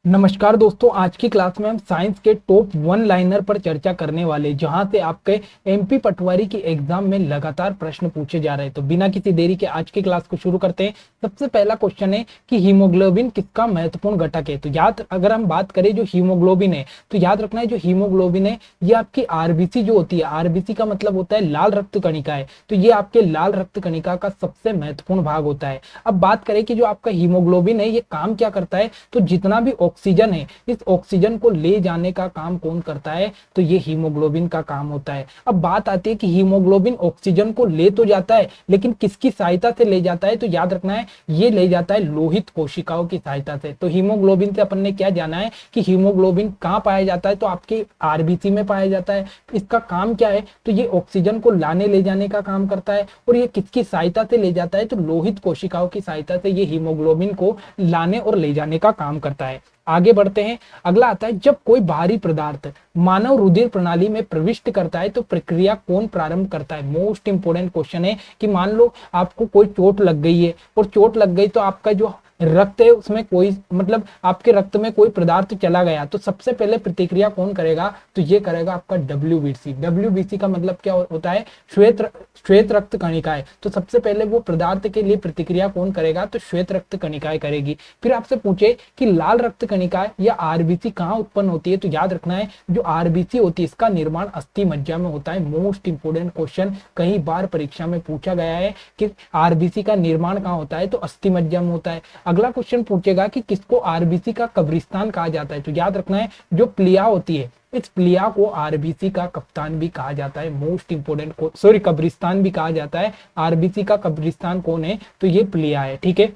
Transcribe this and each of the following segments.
नमस्कार दोस्तों, आज की क्लास में हम साइंस के टॉप वन लाइनर पर चर्चा करने वाले, जहां से आपके एमपी पटवारी की एग्जाम में लगातार प्रश्न पूछे जा रहे हैं। तो बिना किसी देरी के आज की क्लास को शुरू करते हैं। सबसे पहला क्वेश्चन है कि हीमोग्लोबिन किसका महत्वपूर्ण घटक है। तो अगर हम बात करें जो हीमोग्लोबिन है, तो याद रखना है जो हीमोग्लोबिन है ये आपकी आरबीसी जो होती है, आरबीसी का मतलब होता है लाल रक्त कणिका है, तो ये आपके लाल रक्त कणिका का सबसे महत्वपूर्ण भाग होता है। अब बात करें कि जो आपका हीमोग्लोबिन है ये काम क्या करता है, तो जितना भी ऑक्सीजन है इस ऑक्सीजन को ले जाने का काम कौन करता है, तो ये हीमोग्लोबिन का काम होता है। अब बात आती है कि हीमोग्लोबिन ऑक्सीजन को ले तो जाता है, लेकिन किसकी सहायता से ले जाता है, तो याद रखना है ये ले जाता है लोहित कोशिकाओं की सहायता से। तो हीमोग्लोबिन से अपन ने क्या जाना है कि हीमोग्लोबिन कहां पाया जाता है, तो आपके आरबीसी में पाया जाता है। इसका काम क्या है, तो ये ऑक्सीजन को लाने ले जाने का काम करता है। और ये किसकी सहायता से ले जाता है, तो लोहित कोशिकाओं की सहायता से ये हीमोग्लोबिन को लाने और ले जाने का काम करता है। आगे बढ़ते हैं। अगला आता है जब कोई बाहरी पदार्थ मानव रुधिर प्रणाली में प्रविष्ट करता है तो प्रक्रिया कौन प्रारंभ करता है। मोस्ट इंपोर्टेंट क्वेश्चन है कि मान लो आपको कोई चोट लग गई है, और चोट लग गई तो आपका जो रक्त है उसमें कोई मतलब आपके रक्त में कोई पदार्थ चला गया, तो सबसे पहले प्रतिक्रिया कौन करेगा, तो ये करेगा आपका डब्ल्यूबीसी। डब्ल्यूबीसी का मतलब क्या होता है, श्वेत रक्त कणिकाएं। तो सबसे पहले वो पदार्थ के लिए प्रतिक्रिया कौन करेगा, तो श्वेत रक्त कणिकाएं करेगी। फिर आपसे पूछे कि लाल रक्त कणिकाएं या आरबीसी कहाँ उत्पन्न होती है, तो याद रखना है जो आरबीसी होती है इसका निर्माण अस्थि मज्जा में होता है। मोस्ट इंपोर्टेंट क्वेश्चन कई बार परीक्षा में पूछा गया है कि आरबीसी का निर्माण कहाँ होता है, तो अस्थि मज्जा में होता है। अगला क्वेश्चन पूछेगा कि किसको आरबीसी का कब्रिस्तान कहा जाता है, तो याद रखना है जो प्लिया होती है इस प्लिया को आरबीसी का कप्तान भी कहा जाता है। मोस्ट इंपोर्टेंट कब्रिस्तान भी कहा जाता है। आरबीसी का कब्रिस्तान कौन है, तो ये प्लिया है। ठीक है।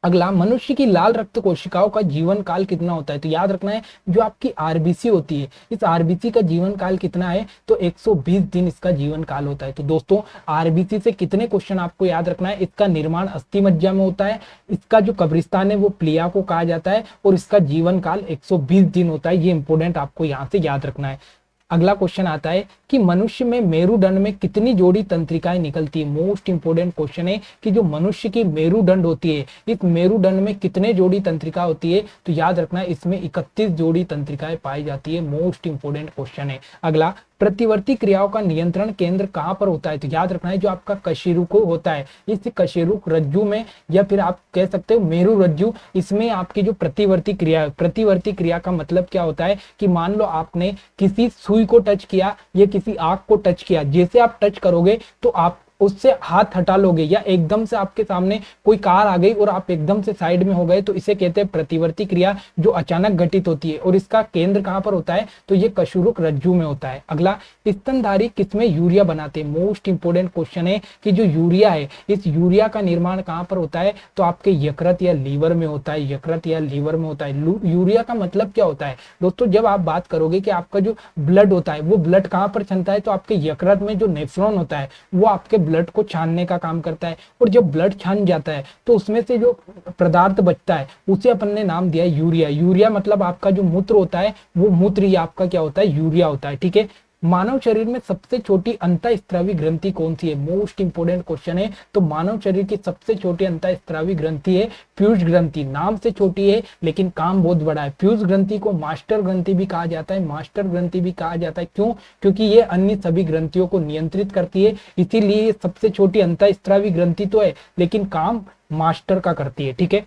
अगला, मनुष्य की लाल रक्त कोशिकाओं का जीवन काल कितना होता है, तो याद रखना है जो आपकी आरबीसी होती है इस आरबीसी का जीवन काल कितना है, तो 120 दिन इसका जीवन काल होता है। तो दोस्तों आरबीसी से कितने क्वेश्चन आपको याद रखना है, इसका निर्माण अस्थि मज्जा में होता है, इसका जो कब्रिस्तान है वो प्लिया को कहा जाता है, और इसका जीवन काल 120 दिन होता है। ये इंपोर्टेंट आपको यहाँ से याद रखना है। अगला क्वेश्चन आता है कि मनुष्य में मेरुदंड में कितनी जोड़ी तंत्रिकाएं निकलती है। मोस्ट इंपोर्टेंट क्वेश्चन है कि जो मनुष्य की मेरुदंड होती है इस मेरुदंड में कितने जोड़ी तंत्रिका होती है, तो याद रखना है इसमें 31 जोड़ी तंत्रिकाएं पाई जाती है। मोस्ट इंपोर्टेंट क्वेश्चन है। अगला, प्रतिवर्ती क्रियाओं का नियंत्रण केंद्र कहां पर होता है, तो याद रखना है जो आपका कशेरुक होता है इस कशेरुक रज्जु में, या फिर आप कह सकते हो मेरु रज्जु, इसमें आपकी जो प्रतिवर्ती क्रिया है, प्रतिवर्ती क्रिया का मतलब क्या होता है कि मान लो आपने किसी सुई को टच किया या किसी आग को टच किया, जैसे आप टच करोगे तो आप उससे हाथ हटा लोगे, या एकदम से आपके सामने कोई कार आ गई और आप एकदम से साइड में हो गए, तो इसे कहते हैं प्रतिवर्ती क्रिया जो अचानक घटित होती है। और इसका केंद्र कहां पर होता है, तो ये कशेरुक रज्जु में होता है। अगला, स्तनधारी किसमें यूरिया बनाते हैं। मोस्ट इंपोर्टेंट क्वेश्चन है कि जो यूरिया है इस यूरिया का निर्माण कहां पर होता है, तो आपके यकृत या लीवर में होता है। यकृत या लीवर में होता है। यूरिया का मतलब क्या होता है दोस्तों, जब आप बात करोगे कि आपका जो ब्लड होता है वो ब्लड कहां पर छनता है, तो आपके यकृत में जो नेफ्रॉन होता है वो आपके ब्लड को छानने का काम करता है। और जब ब्लड छान जाता है तो उसमें से जो पदार्थ बचता है उसे अपन ने नाम दिया है यूरिया। यूरिया मतलब आपका जो मूत्र होता है वो मूत्र ही आपका क्या होता है, यूरिया होता है। ठीक है। मानव शरीर में सबसे छोटी अंतःस्रावी ग्रंथि कौन सी है। मोस्ट इंपोर्टेंट क्वेश्चन है। तो मानव शरीर की सबसे छोटी अंतःस्रावी ग्रंथि है फ्यूज ग्रंथि। नाम से छोटी है लेकिन काम बहुत बड़ा है। फ्यूज ग्रंथि को मास्टर ग्रंथि भी कहा जाता है। मास्टर ग्रंथि भी कहा जाता है क्यों, क्योंकि ये अन्य सभी ग्रंथियों को नियंत्रित करती है, इसीलिए ये सबसे छोटी अंतःस्रावी ग्रंथि तो है लेकिन काम मास्टर का करती है। ठीक है।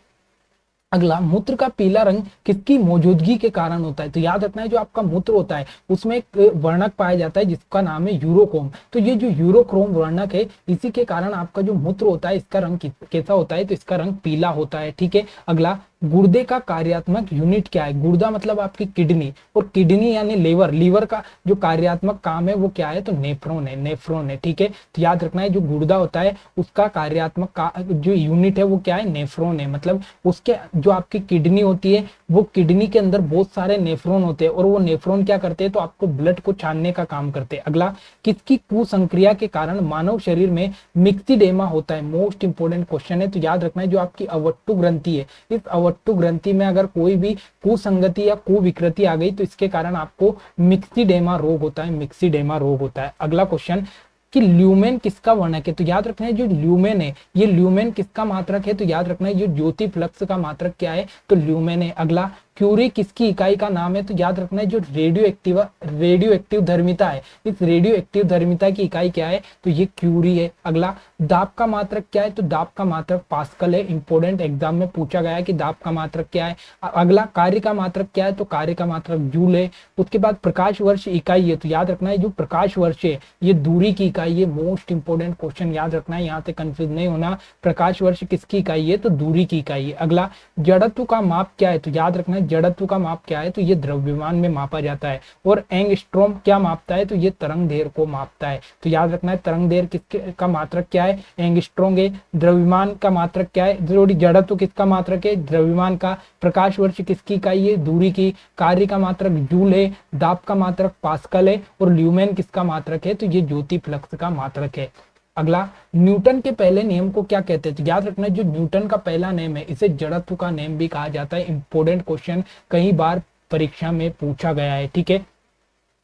अगला, मूत्र का पीला रंग किसकी मौजूदगी के कारण होता है, तो याद रखना है जो आपका मूत्र होता है उसमें एक वर्णक पाया जाता है जिसका नाम है यूरोक्रोम। तो ये जो यूरोक्रोम वर्णक है इसी के कारण आपका जो मूत्र होता है इसका रंग कैसा होता है, तो इसका रंग पीला होता है। ठीक है। अगला, गुर्दे का कार्यात्मक यूनिट क्या है। गुर्दा मतलब आपकी किडनी, और किडनी यानी लीवर, लीवर का जो कार्यात्मक काम है वो क्या है, तो नेफ्रॉन है। नेफ्रॉन है। ठीक है। तो याद रखना है जो गुर्दा होता है उसका कार्यात्मक जो यूनिट है वो क्या है, नेफ्रॉन है। मतलब उसके जो आपकी किडनी होती है वो किडनी के अंदर बहुत सारे नेफ्रॉन होते हैं, और वो नेफ्रॉन क्या करते हैं, तो आपको ब्लड को छानने का काम करते हैं। अगला, किसकी कुसंक्रिया के कारण मानव शरीर में मिक्सिडेमा होता है। मोस्ट इंपोर्टेंट क्वेश्चन है। तो याद रखना है जो आपकी अवट्टु ग्रंथि है इस अवट्टु ग्रंथि में अगर कोई भी कुसंगति या कुविकृति आ गई तो इसके कारण आपको मिक्सिडेमा रोग होता है। मिक्सिडेमा रोग होता है। अगला क्वेश्चन कि ल्यूमेन किसका वर्णक है, तो याद रखना है जो ल्यूमेन है ये ल्यूमेन किसका मात्रक है, तो याद रखना है जो ज्योति फ्लक्स का मात्रक क्या है, तो ल्यूमेन है। अगला, क्यूरी किसकी इकाई का नाम है? तो याद रखना है जो रेडियो एक्टिव धर्मिता है, इस रेडियो एक्टिव धर्मिता की इकाई क्या है? तो ये क्यूरी है। अगला, दाब का मात्रक क्या है? तो दाब का मात्रक पास्कल है। इंपोर्टेंट एग्जाम में पूछा गया है कि दाब का मात्रक क्या है। अगला, कार्य का मात्रक क्या है? तो कार्य का मात्रक जूल है। उसके बाद प्रकाश वर्ष इकाई है, तो याद रखना है जो प्रकाश वर्ष है ये दूरी की इकाई है। मोस्ट इंपोर्टेंट क्वेश्चन याद रखना है, यहाँ से कंफ्यूज नहीं होना। प्रकाश वर्ष किसकी इकाई है? तो दूरी की इकाई है। अगला, जड़त्व का माप क्या है? तो याद रखना है जड़त्व का माप क्या है? तो ये द्रव्यमान में मापा जाता है। और एंगस्ट्रॉम क्या मापता है? तो ये तरंग दैर्घ्य को मापता है। तो याद रखना है तरंग दैर्घ्य किसके का मात्रक क्या है? एंगस्ट्रॉम है। द्रव्यमान का मात्रक क्या है? जड़त्व किसका मात्रक है? द्रव्यमान का। प्रकाश वर्ष किसकी इकाई है? दूरी की। कार्य का मात्रक जूल है। दाब का मात्रक पास्कल है। और ल्यूमेन किसका मात्रक है? तो ये ज्योति फ्लक्स का मात्रक है। अगला, न्यूटन के पहले नियम को क्या कहते हैं? तो याद रखना जो न्यूटन का पहला नियम है इसे जड़त्व का नियम भी कहा जाता है। इंपोर्टेंट क्वेश्चन कई बार परीक्षा में पूछा गया है, ठीक है।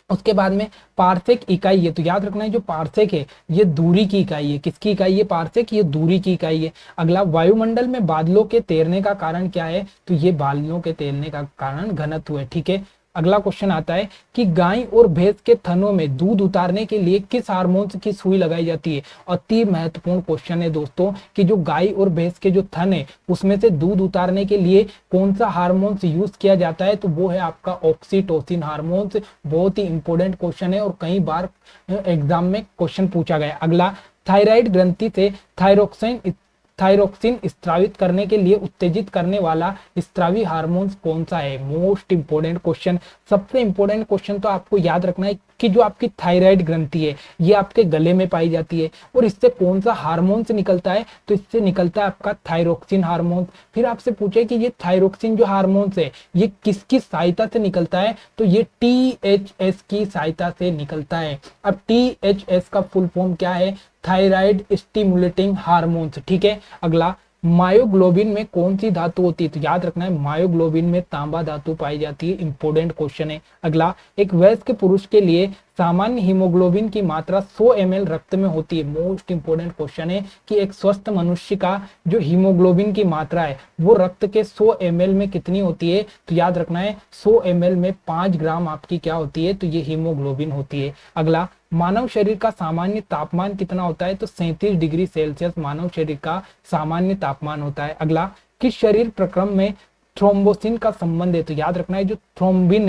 उसके बाद में पार्सेक इकाई है, तो याद रखना है जो पार्सेक है ये दूरी की इकाई है। किसकी इकाई है? पार्सेक, ये दूरी की इकाई है। अगला, वायुमंडल में बादलों के तैरने का कारण क्या है? तो ये बादलों के तैरने का कारण घनत्व है, ठीक है। अगला क्वेश्चन आता है कि गाय और भैंस के थनों में दूध उतारने के लिए किस हार्मोन की सुई लगाई जाती है? अति महत्वपूर्ण क्वेश्चन है दोस्तों कि जो गाय और भैंस के जो थन है उसमें से दूध उतारने के लिए कौन सा हार्मोन यूज किया जाता है? तो वो है आपका ऑक्सीटोसिन हार्मोन। बहुत ही इंपॉर्टेंट क्वेश्चन है और कई बार एग्जाम में क्वेश्चन पूछा गया। अगला, थायराइड ग्रंथि से थायरोक्सिन स्त्रावित करने के लिए उत्तेजित करने वाला स्त्रावी हार्मोन कौन सा है? Most important question. सबसे इंपोर्टेंट क्वेश्चन तो आपको याद रखना है कि जो आपकी थायराइड ग्रंथि है ये आपके गले में पाई जाती है और इससे कौन सा हार्मोन से निकलता है? तो इससे निकलता है आपका थायरोक्सिन हार्मोन। फिर आपसे पूछे कि ये थायरोक्सिन जो हार्मोन है ये किसकी सहायता से निकलता है? तो ये THS की सहायता से निकलता है। अब THS का फुल फॉर्म क्या है? थायराइड स्टिमुलेटिंग हार्मोन्स, ठीक है। अगला, मायोग्लोबिन में कौन सी धातु होती है? तो याद रखना है मायोग्लोबिन में तांबा धातु पाई जाती है। इंपोर्टेंट क्वेश्चन है। अगला, एक वयस्क पुरुष के लिए सामान्य हीमोग्लोबिन की मात्रा 100 ml रक्त में होती है। मोस्ट इंपोर्टेंट क्वेश्चन है कि एक स्वस्थ मनुष्य का जो हीमोग्लोबिन की मात्रा है वो रक्त के 100 ml में कितनी होती है? तो याद रखना है 100 ml में 5 ग्राम आपकी क्या होती है? तो ये हीमोग्लोबिन होती है। अगला, मानव शरीर का सामान्य तापमान कितना होता है? तो 37 डिग्री सेल्सियस मानव शरीर का सामान्य तापमान होता है। अगला, किस शरीर प्रक्रम में थ्रोम्बोसिन का संबंध है? तो याद रखना है जो थ्रोम्बिन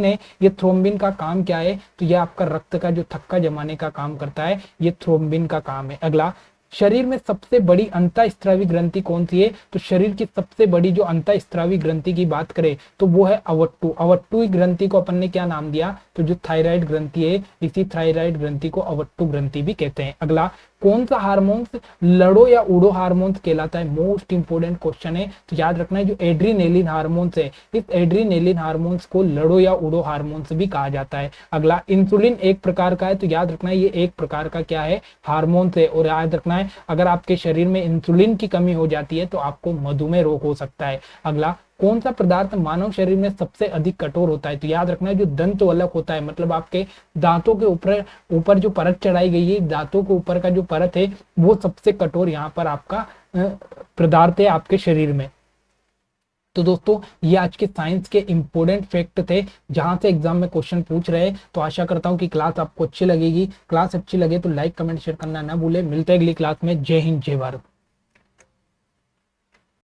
है ये थ्रोम्बिन का काम क्या है? तो ये आपका रक्त का जो थक्का जमाने का काम करता है, ये थ्रोम्बिन का काम है। अगला, शरीर में सबसे बड़ी अंतःस्त्रावी ग्रंथि कौन सी है? तो शरीर की सबसे बड़ी जो अंतःस्त्रावी ग्रंथि की बात करें तो वो है अवट्टु ग्रंथि को अपन ने क्या नाम दिया? तो जो थायराइड ग्रंथि है इसी थायराइड ग्रंथि को अवट्टु ग्रंथि भी कहते हैं। अगला, कौन सा हार्मोन्स लड़ो या उड़ो हार्मोन्स कहलाता है? मोस्ट इंपोर्टेंट क्वेश्चन है। तो याद रखना है जो एड्रीनेलिन हार्मोन्स है इस एड्रीनेलिन हार्मोन्स को लड़ो या उड़ो हार्मोन्स भी कहा जाता है। अगला, इंसुलिन एक प्रकार का है, तो याद रखना है ये एक प्रकार का क्या है? हार्मोन्स है। और याद रखना है अगर आपके शरीर में इंसुलिन की कमी हो जाती है तो आपको मधुमेह रोग हो सकता है। अगला, कौन सा पदार्थ मानव शरीर में सबसे अधिक कठोर होता है? तो याद रखना है जो दंत वलक होता है, मतलब आपके दांतों के ऊपर जो परत चढ़ाई गई है, दांतों के ऊपर का जो परत है वो सबसे कठोर यहाँ पर आपका पदार्थ है आपके शरीर में। तो दोस्तों ये आज के साइंस के इंपॉर्टेंट फैक्ट थे जहां से एग्जाम में क्वेश्चन पूछ रहे हैं। तो आशा करता हूं कि क्लास आपको अच्छी लगेगी। क्लास अच्छी लगे तो लाइक कमेंट शेयर करना ना भूले। मिलते हैं अगली क्लास में। जय हिंद, जय भारत।